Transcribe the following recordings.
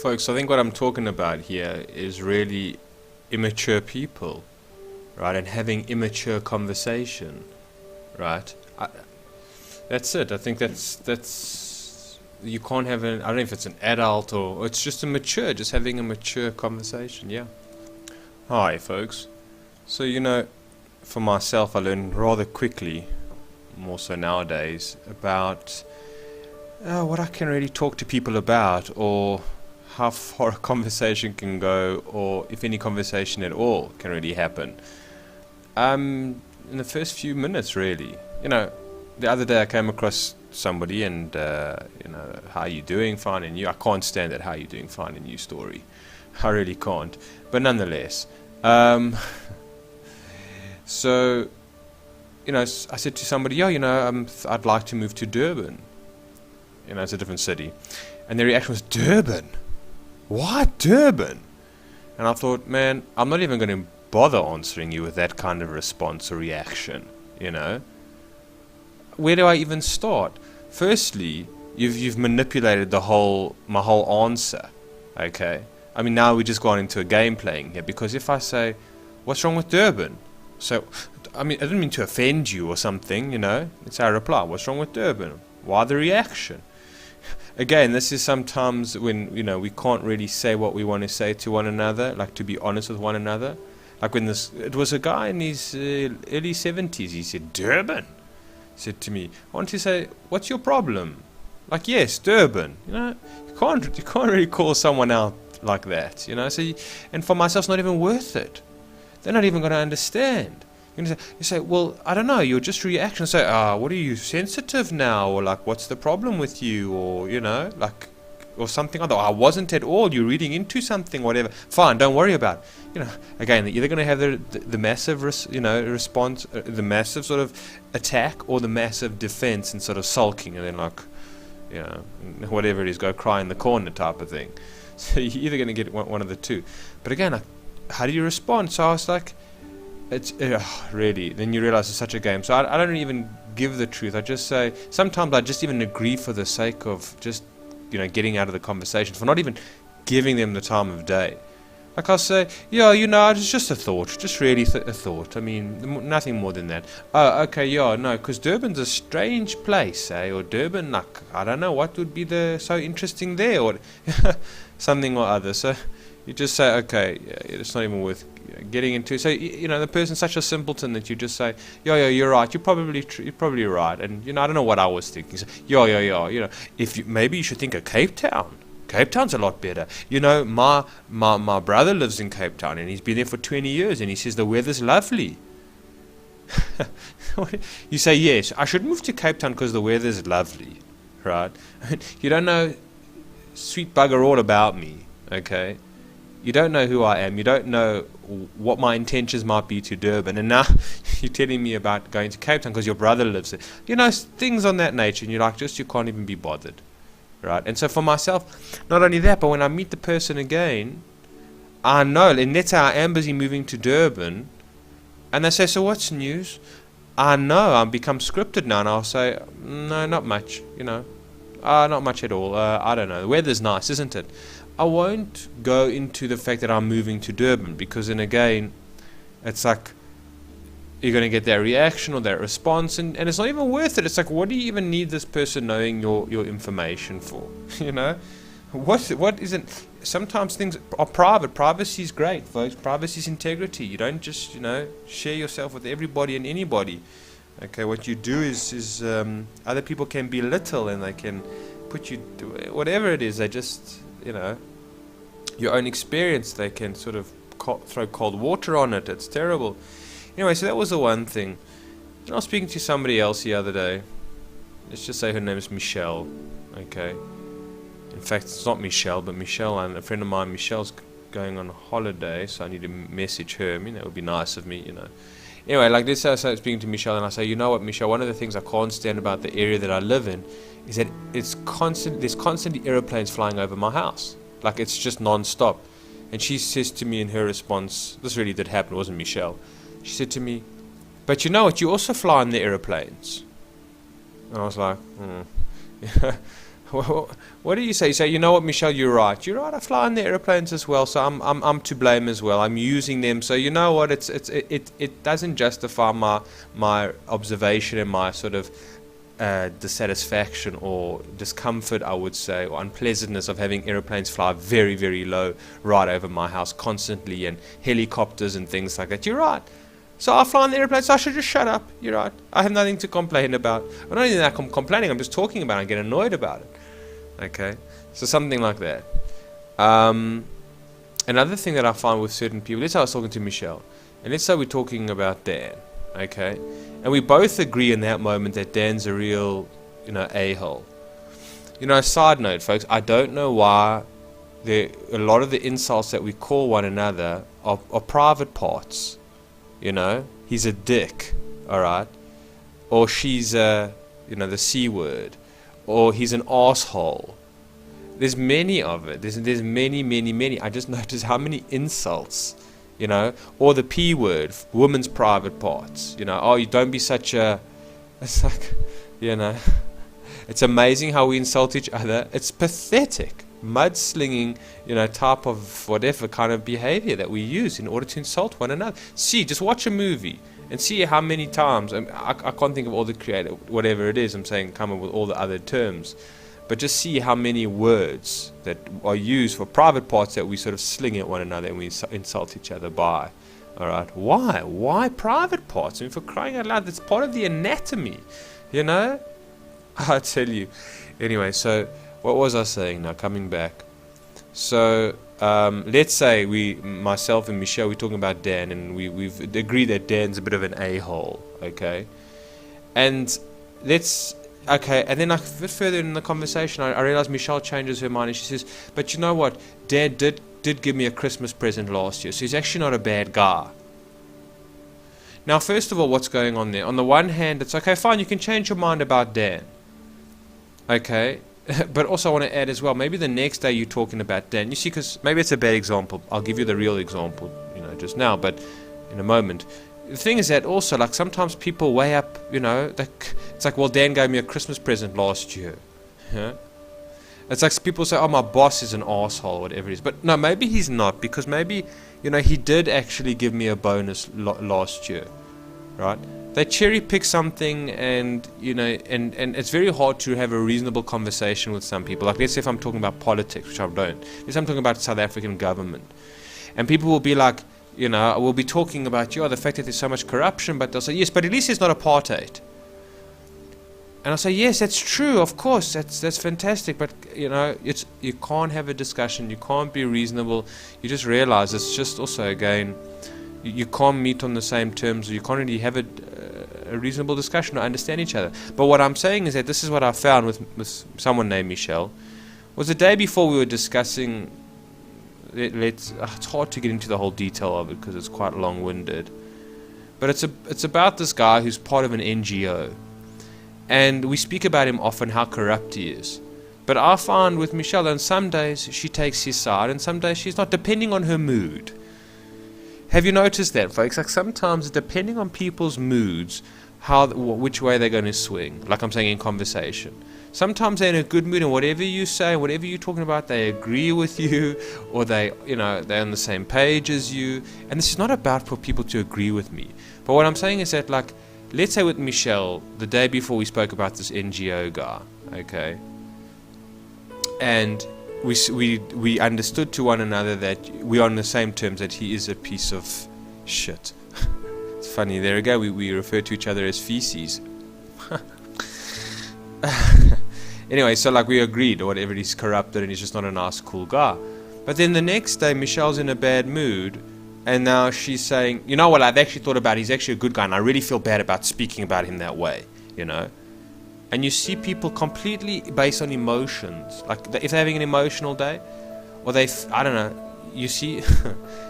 Folks, I think what I'm talking about here is really immature people, right? And having immature conversation, right? That's it. I think that's you can't have an. I don't know if it's an adult or it's just a mature, just having a mature conversation. Yeah. Hi, folks. So for myself, I learned rather quickly, more so nowadays, about what I can really talk to people about, or how far a conversation can go, or if any conversation at all can really happen. In the first few minutes, really. The other day I came across somebody and, how you doing, fine and you. I can't stand that how you doing, fine and you story. I really can't. But nonetheless, so, I said to somebody, I'd like to move to Durban. It's a different city. And their reaction was, Durban? What? Durban? And I thought, man, I'm not even going to bother answering you with that kind of response or reaction, Where do I even start? Firstly, you've manipulated my whole answer, okay? I mean, now we're just going into a game playing here, because if I say, what's wrong with Durban? So, I didn't mean to offend you or something, It's our reply, what's wrong with Durban? Why the reaction? Again, this is sometimes when, we can't really say what we want to say to one another, like to be honest with one another. Like when it was a guy in his early 70s, he said, Durban? He said to me, I want to say, what's your problem? Like, yes, Durban. You can't really call someone out like that, So, and for myself, it's not even worth it. They're not even going to understand. You say, well, I don't know, you're just reaction. Say, what are you, sensitive now? Or like, what's the problem with you? Or, or something like that. I wasn't at all. You're reading into something, whatever. Fine, don't worry about it. Again, they're either going to have the massive, response, the massive sort of attack, or the massive defense and sort of sulking, and then whatever it is, go cry in the corner type of thing. So you're either going to get one of the two. But again, how do you respond? So I was like, it's really, then you realize it's such a game. So I don't even give the truth. I just say, sometimes I just even agree for the sake of just, getting out of the conversation, for not even giving them the time of day. Like I'll say, it's just a thought, just really a thought. Nothing more than that. Oh, okay, no, because Durban's a strange place, Or Durban, like, I don't know, what would be so interesting there, or something or other. So you just say, okay, it's not even worth getting into. So the person's such a simpleton that you just say, you're right, you're probably right, and I don't know what I was thinking. So, if maybe you should think of Cape Town. Cape Town's a lot better. My brother lives in Cape Town, and he's been there for 20 years, and he says the weather's lovely. You say, yes, I should move to Cape Town because the weather's lovely, right? You don't know sweet bugger all about me, okay? You don't know who I am. You don't know what my intentions might be to Durban. And now you're telling me about going to Cape Town because your brother lives there. Things on that nature. And you're like, you can't even be bothered. Right? And so for myself, not only that, but when I meet the person again, I know, and let's say I am busy moving to Durban, and they say, so what's news? I know I've become scripted now, and I'll say, no, not much, not much at all. I don't know. The weather's nice, isn't it? I won't go into the fact that I'm moving to Durban, because then again, it's like you're going to get that reaction or that response, and it's not even worth it. It's like, what do you even need this person knowing your information for? What isn't? Sometimes things are private. Privacy is great, folks. Privacy is integrity. You don't just share yourself with everybody and anybody. Okay, what you do is other people can belittle, and they can put you, whatever it is, they just your own experience, they can sort of throw cold water on it. It's terrible. Anyway, so that was the one thing. I was speaking to somebody else the other day. Let's just say her name is Michelle. Okay. In fact, it's not Michelle, but Michelle, and a friend of mine, Michelle's going on holiday, so I need to message her. It would be nice of me, Anyway, like this, I was speaking to Michelle, and I say, you know what, Michelle, one of the things I can't stand about the area that I live in is that there's constantly aeroplanes flying over my house. Like, it's just non-stop. And she says to me in her response, this really did happen, it wasn't Michelle. She said to me, but you know what, you also fly in the aeroplanes. And I was like, What do you say? You say, you know what, Michelle, you're right. You're right. I fly on the airplanes as well, so I'm to blame as well. I'm using them, so you know what? It doesn't justify my observation and my sort of dissatisfaction or discomfort, I would say, or unpleasantness of having airplanes fly very, very low right over my house constantly, and helicopters and things like that. You're right. So I fly on the airplane, so I should just shut up. You're right. I have nothing to complain about. Not only that I'm complaining, I'm just talking about it. I get annoyed about it. Okay? So something like that. Another thing that I find with certain people, let's say I was talking to Michelle, and let's say we're talking about Dan. Okay? And we both agree in that moment that Dan's a real, a-hole. Side note, folks, I don't know why a lot of the insults that we call one another are private parts. He's a dick, alright? Or she's the C word. Or he's an asshole. There's many of it. There's many. I just noticed how many insults, or the P word, women's private parts. Oh, you don't be such a... It's like, it's amazing how we insult each other. It's pathetic. Mudslinging, type of whatever kind of behavior that we use in order to insult one another. Just watch a movie and see how many times, I can't think of all the creative, whatever it is, I'm saying come up with all the other terms, but just see how many words that are used for private parts that we sort of sling at one another and we insult each other by. Alright, why private parts? For crying out loud, that's part of the anatomy, I tell you. Anyway, so what was I saying now? Coming back. So, let's say myself and Michelle, we're talking about Dan, and we've agreed that Dan's a bit of an a-hole, okay? And and then a bit further in the conversation, I realized Michelle changes her mind, and she says, but you know what? Dan did give me a Christmas present last year, so he's actually not a bad guy. Now, first of all, what's going on there? On the one hand, it's okay, fine, you can change your mind about Dan. Okay? But also I want to add as well, maybe the next day you're talking about Dan. You see, because maybe it's a bad example. I'll give you the real example, just now, but in a moment. The thing is that also, like, sometimes people weigh up, it's like, well, Dan gave me a Christmas present last year. Yeah? It's like people say, oh, my boss is an asshole, whatever it is. But no, maybe he's not, because maybe, he did actually give me a bonus last year, right? They cherry pick something, and and it's very hard to have a reasonable conversation with some people. Like, let's say if I'm talking about politics, which I don't. Let's say I'm talking about South African government, and people will be like, we'll be talking about the fact that there's so much corruption, but they'll say, yes, but at least it's not apartheid. And I'll say, yes, that's true, of course, that's fantastic, but you can't have a discussion, you can't be reasonable. You just realize it's just also, again, you can't meet on the same terms, or you can't really have a reasonable discussion or understand each other. But what I'm saying is that this is what I found with someone named Michelle. Was the day before we were discussing, it's hard to get into the whole detail of it because it's quite long-winded, but it's about this guy who's part of an NGO, and we speak about him often, how corrupt he is. But I find with Michelle, on some days she takes his side and some days she's not, depending on her mood. Have you noticed that, folks? Like, sometimes, depending on people's moods, which way they're going to swing. Like I'm saying in conversation. Sometimes they're in a good mood, and whatever you say, whatever you're talking about, they agree with you, or they're on the same page as you. And this is not about for people to agree with me. But what I'm saying is that, like, let's say with Michelle, the day before we spoke about this NGO guy, okay? And we understood to one another that we're on the same terms, that he is a piece of shit. It's funny, there we go, we refer to each other as feces. Anyway, so like we agreed, or whatever, he's corrupted and he's just not a nice, cool guy. But then the next day, Michelle's in a bad mood, and now she's saying, you know what, I've actually thought about it, he's actually a good guy, and I really feel bad about speaking about him that way, And you see people completely based on emotions. Like, if they're having an emotional day, or I don't know, you see,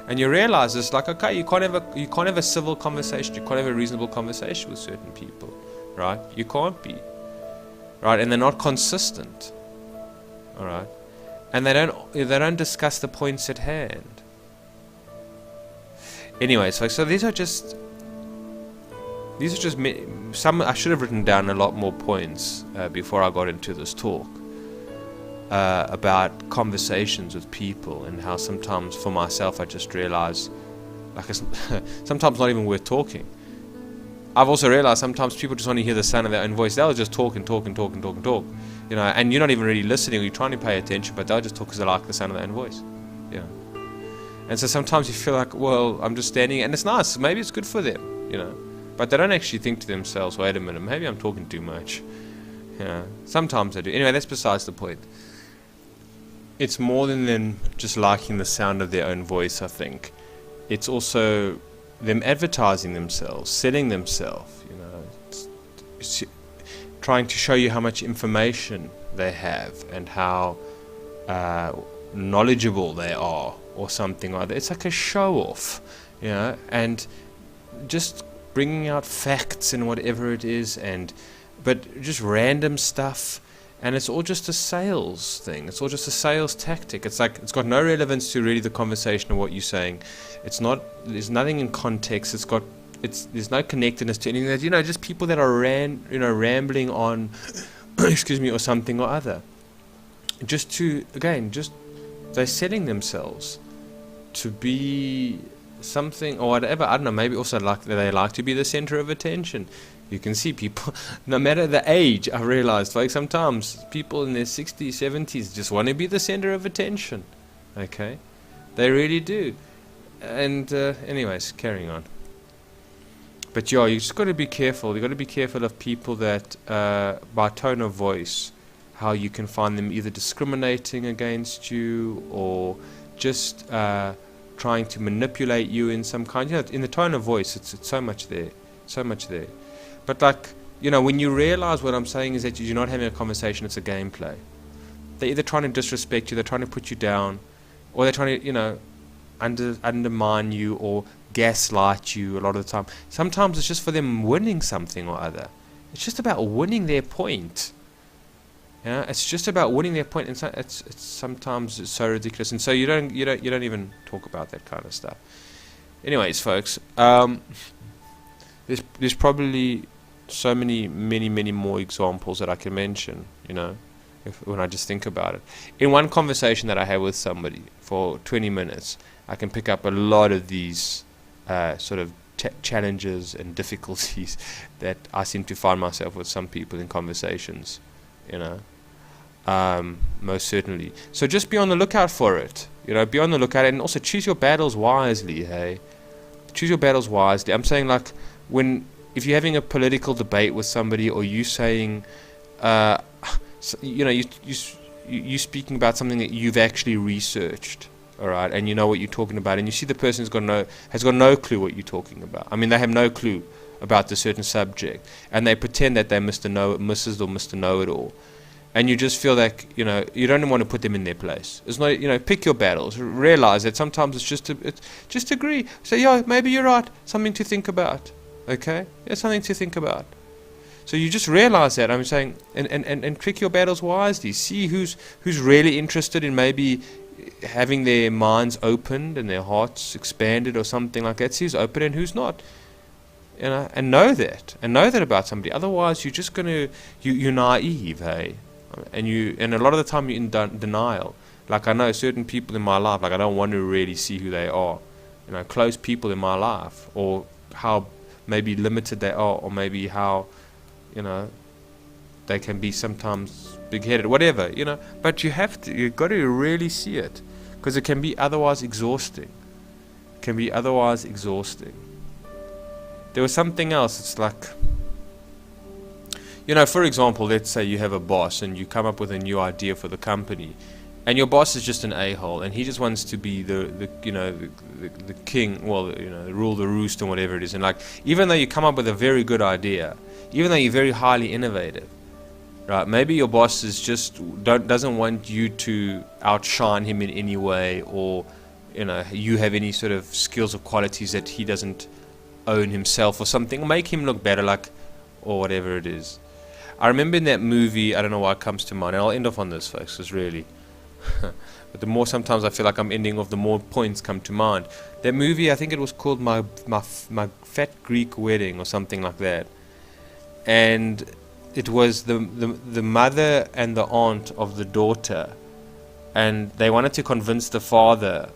and you realize it's like, okay, you can't have a civil conversation, you can't have a reasonable conversation with certain people, right? You can't be, right? And they're not consistent, all right? And they don't discuss the points at hand. Anyway, so these are just some. I should have written down a lot more points before I got into this talk. about conversations with people, and how sometimes for myself I just realize, like, it's sometimes not even worth talking. I've also realized sometimes people just want to hear the sound of their own voice. They'll just talk and talk and talk and talk and talk, you know, and you're not even really listening, or you're trying to pay attention, but they'll just talk because they like the sound of their own voice, you know. And so sometimes you feel like, well, I'm just standing, and it's nice, maybe it's good for them, you know, but they don't actually think to themselves, wait a minute, maybe I'm talking too much, you know. Sometimes they do. Anyway, that's besides the point. It's more than them just liking the sound of their own voice, I think. It's also them advertising themselves, selling themselves, you know, trying to show you how much information they have and how knowledgeable they are, or something like that. It's like a show off, you know, and just bringing out facts and whatever it is, but just random stuff, and it's all just a sales thing. It's all just a sales tactic. It's like, it's got no relevance to really the conversation of what you're saying. It's not, there's nothing in context. There's no connectedness to anything. You know, just people that are rambling on, excuse me, or something or other. Just they're selling themselves to be something or whatever. I don't know, maybe also they like to be the center of attention. You can see people, no matter the age, I realized, like, sometimes people in their 60s, 70s just want to be the center of attention. Okay? They really do. And anyways, carrying on. But yeah, you just got to be careful. You got to be careful of people that, by tone of voice, how you can find them either discriminating against you or just trying to manipulate you in some kind. You know, in the tone of voice, it's so much there, so much there. But like, you know, when you realize what I'm saying is that you're not having a conversation, it's a gameplay. They're either trying to disrespect you, they're trying to put you down, or they're trying to, you know, undermine you or gaslight you a lot of the time. Sometimes it's just for them winning something or other. It's just about winning their point. Yeah, it's just about winning their point, and so it's sometimes so ridiculous, and so you don't even talk about that kind of stuff. Anyways, folks, there's probably so many more examples that I can mention, you know, when I just think about it. In one conversation that I have with somebody for 20 minutes, I can pick up a lot of these sort of challenges and difficulties that I seem to find myself with some people in conversations, you know. Most certainly. So just be on the lookout for it, you know, be on the lookout, and also choose your battles wisely, hey? Choose your battles wisely. I'm saying, like, if you're having a political debate with somebody, or you saying, you know, you speaking about something that you've actually researched, all right, and you know what you're talking about, and you see the person has got no clue what you're talking about. I mean, they have no clue about the certain subject, and they pretend that they're Mrs. or Mr. Know-it-all. And you just feel like, you know, you don't want to put them in their place. It's not, you know, pick your battles. Realize that sometimes it's just agree. Say, yeah, maybe you're right. Something to think about. Okay? Yeah, something to think about. So you just realize that. I'm saying, and pick your battles wisely. See who's really interested in maybe having their minds opened and their hearts expanded or something like that. See who's open and who's not. You know, and know that about somebody. Otherwise, you're just you're naive, hey. And a lot of the time you're in denial. Like, I know certain people in my life, like, I don't want to really see who they are. You know, close people in my life, or how maybe limited they are, or maybe how, you know, they can be sometimes big-headed, whatever, you know. But you've got to really see it, because it can be otherwise exhausting. There was something else. It's like, you know, for example, let's say you have a boss and you come up with a new idea for the company, and your boss is just an a-hole, and he just wants to be the king, well, you know, rule the roost and whatever it is. And like, even though you come up with a very good idea, even though you're very highly innovative, right? Maybe your boss is doesn't want you to outshine him in any way, or, you know, you have any sort of skills or qualities that he doesn't own himself or something, or make him look better, like, or whatever it is. I remember in that movie, I don't know why it comes to mind, and I'll end off on this, folks, because really, but the more sometimes I feel like I'm ending off, the more points come to mind. That movie, I think it was called My Fat Greek Wedding or something like that. And it was the mother and the aunt of the daughter, and they wanted to convince the father,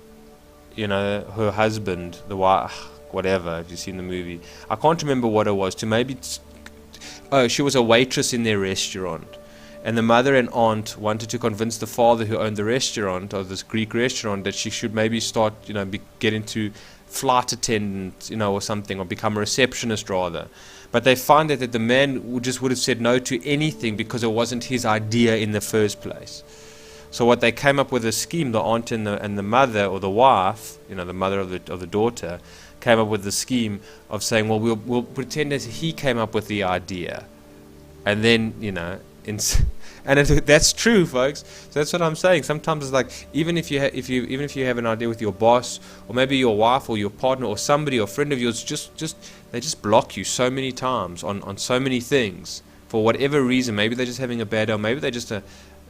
her husband, the wife, whatever, if you've seen the movie. I can't remember what it was, to maybe... Oh, she was a waitress in their restaurant. And the mother and aunt wanted to convince the father who owned the restaurant, or this Greek restaurant, that she should maybe start, get into flight attendant, or something, or become a receptionist rather. But they find that the man would have said no to anything because it wasn't his idea in the first place. So what they came up with a scheme, the aunt and the mother, or the wife, the mother of the daughter, came up with the scheme of saying, well, we'll pretend as he came up with the idea, and then that's true, folks. So that's what I'm saying. Sometimes it's like, even if you have an idea with your boss, or maybe your wife or your partner or somebody or friend of yours, they just block you so many times on so many things for whatever reason. Maybe they're just having a bad day, or maybe they're just a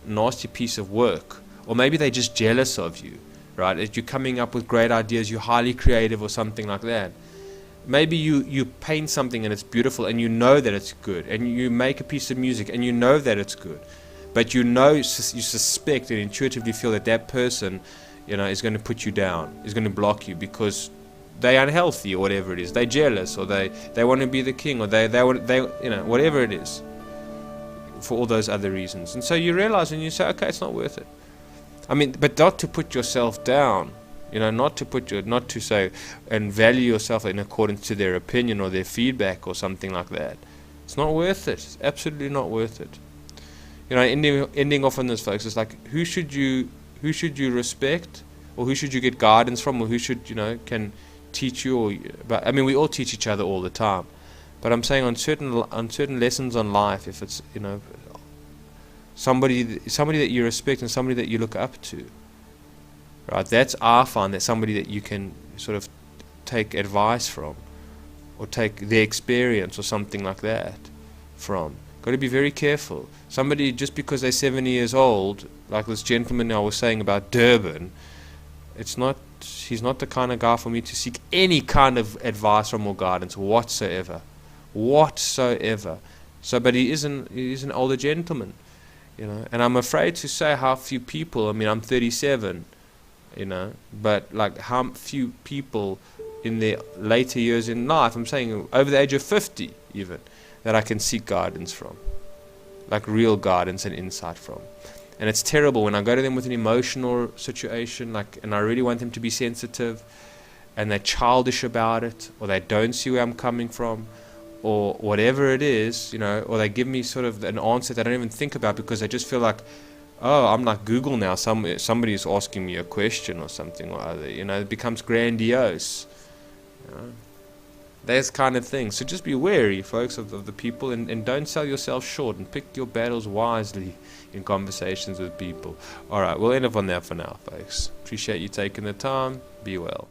nasty piece of work, or maybe they're just jealous of you, right? That you're coming up with great ideas, you're highly creative or something like that. Maybe you paint something and it's beautiful and you know that it's good, and you make a piece of music and you know that it's good, but you suspect and intuitively feel that person is going to put you down, is going to block you because they're unhealthy or whatever it is, they're jealous, or they want to be the king, or they whatever it is, for all those other reasons. And so you realize and you say, okay, it's not worth it. I mean, but not to put yourself down, not to say and value yourself in accordance to their opinion or their feedback or something like that. It's not worth it. It's absolutely not worth it. Ending off on this, folks, it's like, who should you respect, or who should you get guidance from, or who should can teach you? But I mean, we all teach each other all the time. But I'm saying on certain lessons on life, if it's somebody that you respect and somebody that you look up to, right? I find that somebody that you can sort of take advice from, or take their experience or something like that from. Got to be very careful. Somebody, just because they're 70 years old, like this gentleman I was saying about Durban, he's not the kind of guy for me to seek any kind of advice from or guidance whatsoever. So, but he is an older gentleman, and I'm afraid to say how few people, I mean, I'm 37, but like how few people in their later years in life, I'm saying over the age of 50 even, that I can seek guidance from, like real guidance and insight from. And it's terrible when I go to them with an emotional situation, and I really want them to be sensitive, and they're childish about it, or they don't see where I'm coming from, or whatever it is, or they give me sort of an answer that I don't even think about because they just feel like, oh, I'm like Google now, somebody's asking me a question or something or other, it becomes grandiose, those kind of things. So just be wary, folks, of the people, and don't sell yourself short, and pick your battles wisely in conversations with people. Alright, we'll end up on that for now, folks. Appreciate you taking the time. Be well.